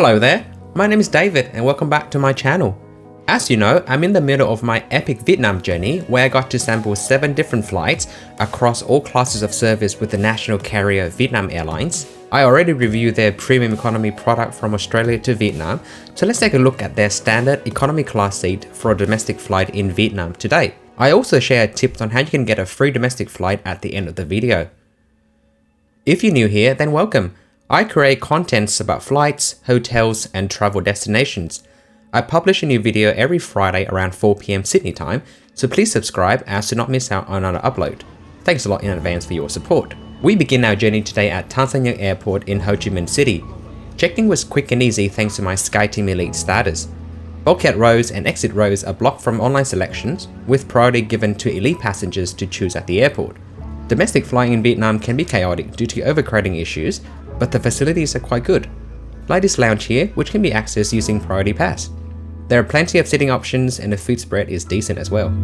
Hello there, my name is David and welcome back to my channel. As you know, I'm in the middle of my epic Vietnam journey where I got to sample 7 different flights across all classes of service with the national carrier Vietnam Airlines. I already reviewed their premium economy product from Australia to Vietnam, so let's take a look at their standard economy class seat for a domestic flight in Vietnam today. I also share tips on how you can get a free domestic flight at the end of the video. If you're new here, then welcome. I create contents about flights, hotels, and travel destinations. I publish a new video every Friday around 4 PM Sydney time, so please subscribe as to not miss out on another upload. Thanks a lot in advance for your support. We begin our journey today at Tan Son Nhang Airport in Ho Chi Minh City. Check-in was quick and easy thanks to my SkyTeam Elite status. Bulkhead rows and exit rows are blocked from online selections, with priority given to elite passengers to choose at the airport. Domestic flying in Vietnam can be chaotic due to overcrowding issues, but the facilities are quite good. Like this lounge here, which can be accessed using Priority Pass. There are plenty of sitting options and the food spread is decent as well.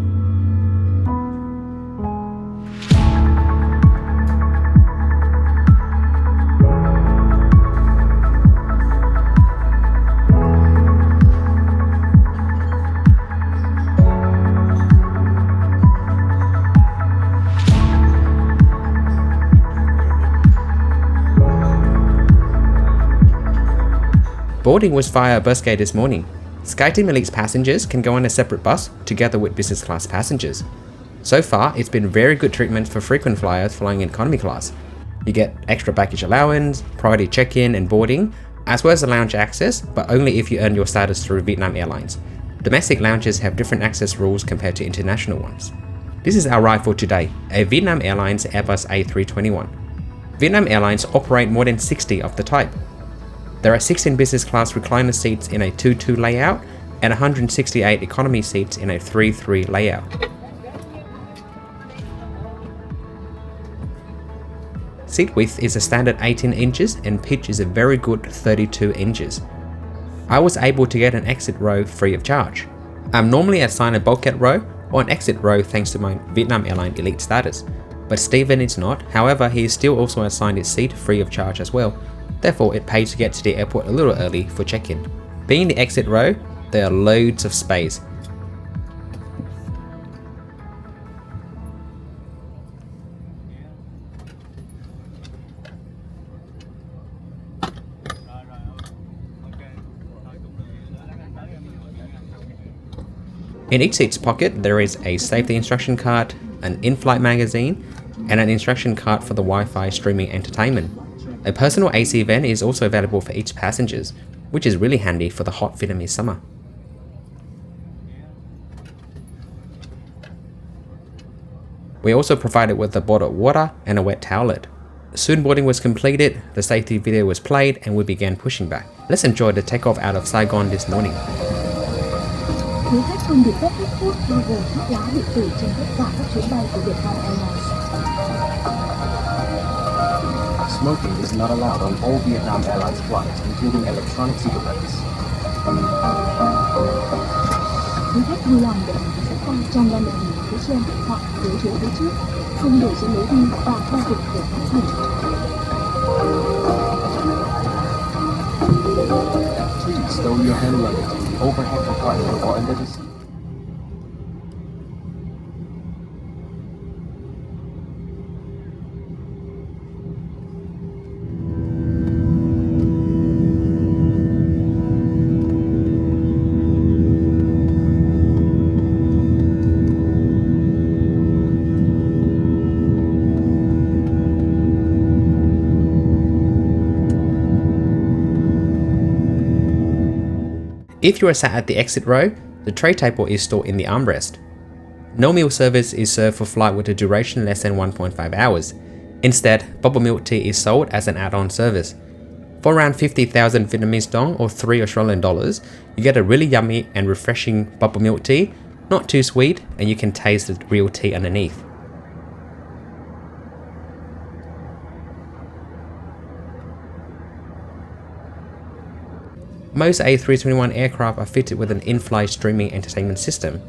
Boarding was via a bus gate this morning. SkyTeam Elite's passengers can go on a separate bus together with business class passengers. So far, it's been very good treatment for frequent flyers flying in economy class. You get extra baggage allowance, priority check-in and boarding, as well as a lounge access, but only if you earn your status through Vietnam Airlines. Domestic lounges have different access rules compared to international ones. This is our ride for today, a Vietnam Airlines Airbus A321. Vietnam Airlines operate more than 60 of the type. There are 16 business class recliner seats in a 2-2 layout and 168 economy seats in a 3-3 layout. Seat width is a standard 18 inches and pitch is a very good 32 inches. I was able to get an exit row free of charge. I'm normally assigned a bulkhead row or an exit row thanks to my Vietnam Airlines Elite status, but Steven is not. However, he is still also assigned his seat free of charge as well. Therefore, it pays to get to the airport a little early for check-in. Being the exit row, there are loads of space. In each seat's pocket, there is a safety instruction card, an in-flight magazine, and an instruction card for the Wi-Fi streaming entertainment. A personal AC vent is also available for each passenger, which is really handy for the hot Vietnamese summer. We also provided with a bottled water and a wet towelette. Soon boarding was completed, the safety video was played, and we began pushing back. Let's enjoy the takeoff out of Saigon this morning. Quý khách không được phép hút thuốc bao gồm thuốc lá điện tử trên tất cả các chuyến bay của Vietnam Airlines. Smoking is not allowed on all Vietnam Airlines flights, including electronic cigarettes. Quý khách vui lòng để sẽ quay trong ga mệnh hình phía trên hoặc dưới chiếu phía trước, không để trên lối đi và khu vực để phát hành. Please stow your hand luggage in the overhead compartment or under the seat. If you are sat at the exit row, the tray table is stored in the armrest. No meal service is served for flight with a duration less than 1.5 hours. Instead, bubble milk tea is sold as an add-on service. For around 50,000 Vietnamese dong or $3 Australian, you get a really yummy and refreshing bubble milk tea, not too sweet, and you can taste the real tea underneath. Most A321 aircraft are fitted with an in-flight streaming entertainment system.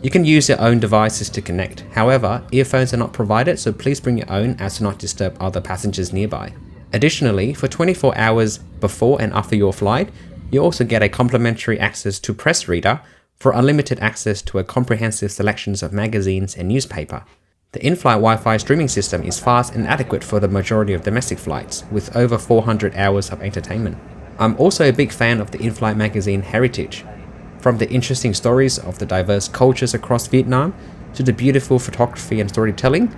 You can use your own devices to connect. However, earphones are not provided, so please bring your own as to not disturb other passengers nearby. Additionally, for 24 hours before and after your flight, you also get a complimentary access to Press Reader for unlimited access to a comprehensive selection of magazines and newspaper. The in-flight Wi-Fi streaming system is fast and adequate for the majority of domestic flights, with over 400 hours of entertainment. I'm also a big fan of the in-flight magazine Heritage. From the interesting stories of the diverse cultures across Vietnam to the beautiful photography and storytelling,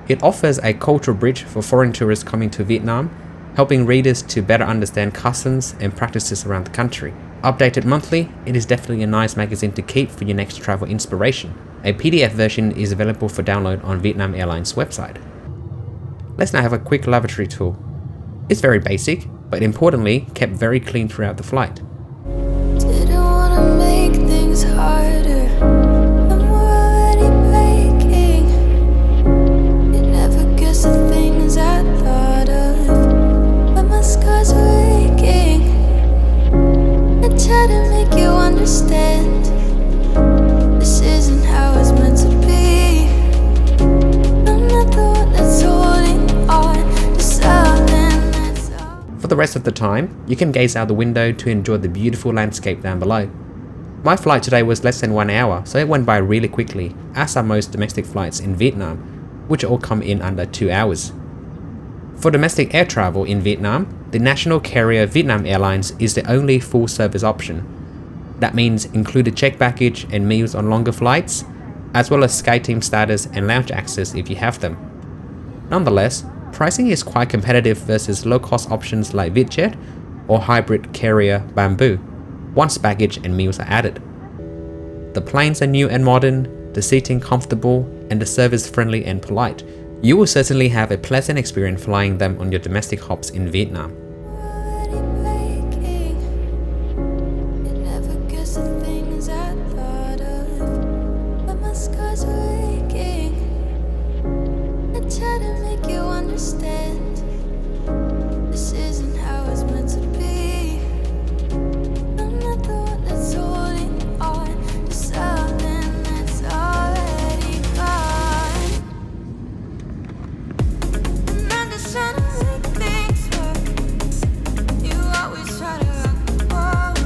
it offers a cultural bridge for foreign tourists coming to Vietnam, helping readers to better understand customs and practices around the country. Updated monthly, it is definitely a nice magazine to keep for your next travel inspiration. A PDF version is available for download on Vietnam Airlines website. Let's now have a quick lavatory tour. It's very basic, but importantly, kept very clean throughout the flight. Didn't wanna make things harder. I'm already breaking. You never guess the things I thought of, but my scars are aching. I try to make you understand. This isn't how it's meant to be. I'm not the one that's holding on to something that's all. For the rest of the time, you can gaze out the window to enjoy the beautiful landscape down below. My flight today was less than 1 hour, so it went by really quickly, as are most domestic flights in Vietnam, which all come in under 2 hours. For domestic air travel in Vietnam, the national carrier Vietnam Airlines is the only full service option. That means included checked baggage and meals on longer flights, as well as SkyTeam status and lounge access if you have them. Nonetheless, pricing is quite competitive versus low-cost options like Vietjet or hybrid carrier Bamboo, once baggage and meals are added. The planes are new and modern, the seating comfortable, and the service friendly and polite. You will certainly have a pleasant experience flying them on your domestic hops in Vietnam. Already breaking. You never guess the things I thought of, but my scars are aching. I try to make you understand. This isn't how it's meant to be. I'm not the one that's holding on to something that's already gone. And I'm just trying to make things work. You always try to rock the boat.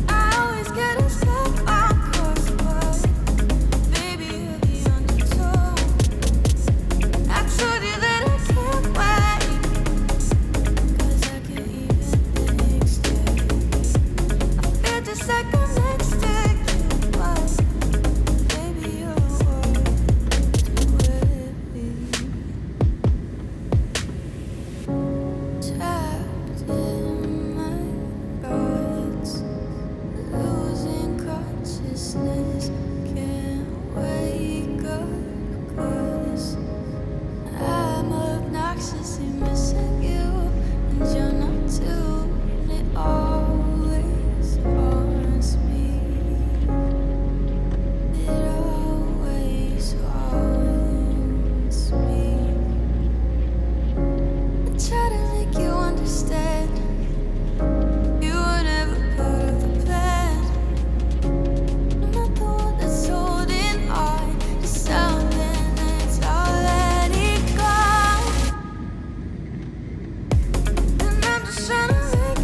I always get us back on course, but baby, you're the undertow. I told you that I can't wait, 'cause I can't even think straight. I feel just like I'm next to you, but baby, you're worth too heavy. Trapped in my thoughts, losing consciousness, can't wake up 'cause I'm obnoxiously missing you, and you're not too. It always haunts me. It always haunts me. I try to make you understand. You were never part of the plan. I'm not the one that's holding on to something that's already gone. And I'm just trying to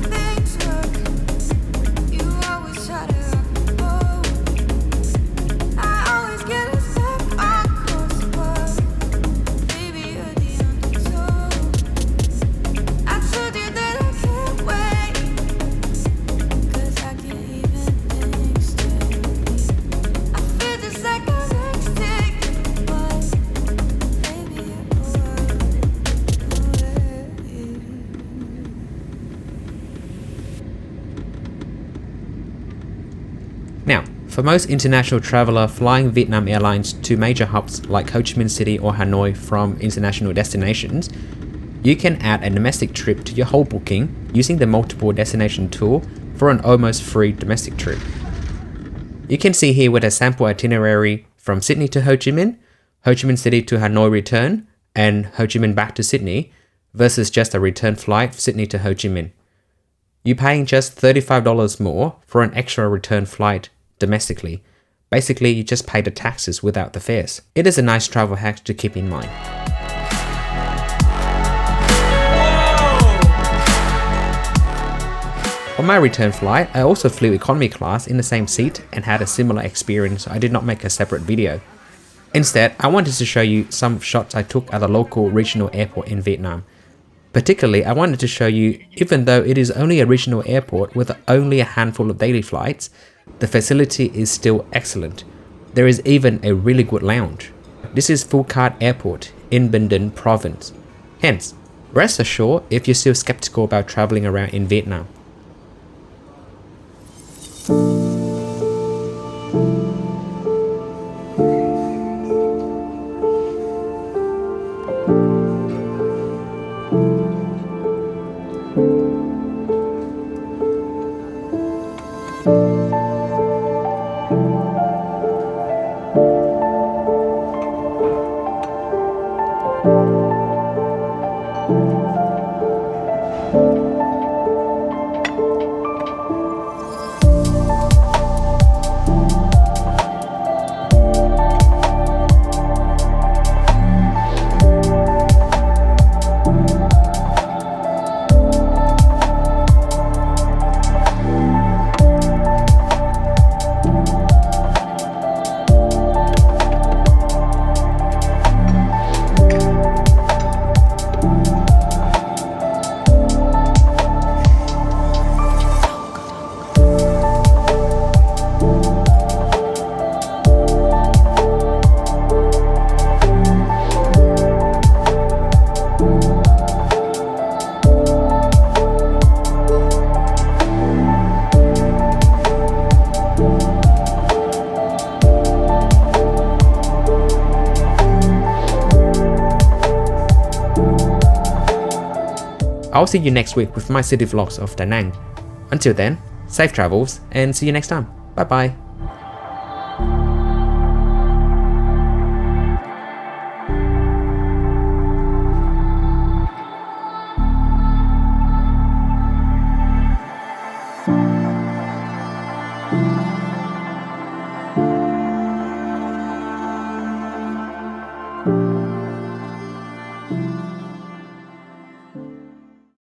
make things work. You always try to rock the boat. I always get us back on course, but baby, you're the undertow. I told you that I can't wait, 'cause I can't even think straight. I feel just like I'm next to you, but baby, you're worth too heavy. Now, for most international traveler flying Vietnam Airlines to major hubs like Ho Chi Minh City or Hanoi from international destinations, you can add a domestic trip to your whole booking using the multiple destination tool for an almost free domestic trip. You can see here with a sample itinerary from Sydney to Ho Chi Minh City to Hanoi return, and Ho Chi Minh back to Sydney, versus just a return flight Sydney to Ho Chi Minh. You're paying just $35 more for an extra return flight domestically. Basically, you just pay the taxes without the fares. It is a nice travel hack to keep in mind. On my return flight, I also flew economy class in the same seat and had a similar experience, so I did not make a separate video. Instead, I wanted to show you some shots I took at the local regional airport in Vietnam. Particularly, I wanted to show you, even though it is only a regional airport with only a handful of daily flights, the facility is still excellent. There is even a really good lounge. This is Phu Cat Airport in Bình Định province. Hence, rest assured if you're still skeptical about traveling around in Vietnam. I'll see you next week with my city vlogs of Da Nang. Until then, safe travels and see you next time. Bye bye.